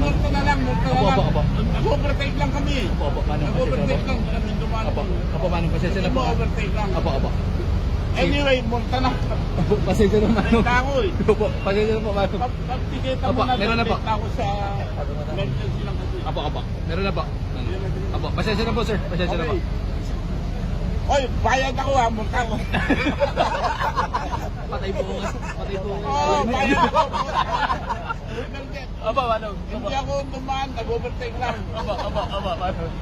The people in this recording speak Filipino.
Multo na lang. Nag-overtake lang kami. Nag-overtake lang kami. Apo, manong pasensya na po. Overtake lang. Apo. Anyway, multa na. Apo, pasensya na manong. Ako eh. Apo, pasensya na po manong. Pagtigita mo Apo, na meron na po. ako sa emergency lang kasi. Apo, meron na po. Apo, pasensya na po sir. Pasensya na po. Oy, bayad ako ha, multa ko. Patay po ko nga. Patay po ko. Oo, bayad ako. Apo, manong. Hindi ako dumaan, nag-overtake lang. Apo, manong.